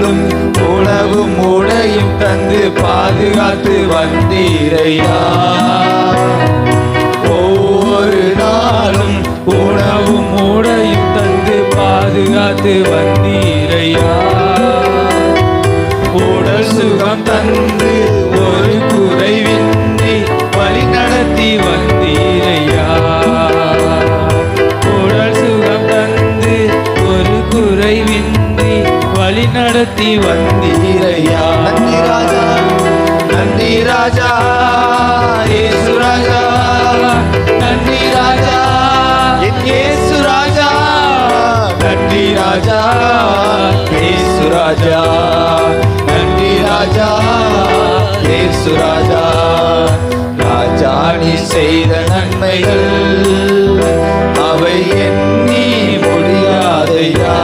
நாளும் உணவும் உடையும் தந்து பாதுகாத்து வந்தீரையா. ஒவ்வொரு நாளும் உணவும் உடையும் தந்து பாதுகாத்து வந்தீரையா. உடல் சுகம் தந்து ஒரு குறைவின்றி வழி நடத்தி வந்தீரையா. உடல் சுகம் தந்து ஒரு குறைவின்றி வழி நடத்தி வந்தீரையா. நன்றி ராஜா, நன்றி ராஜா, இயேசு ராஜா. நன்றி ராஜா, இயேசு ராஜா. நன்றி ராஜா, இயேசு ராஜா. நன்றி ராஜா, இயேசு ராஜா. ராஜா நீ செய்த நன்மைகள் அவை எண்ணி முடியாதையா.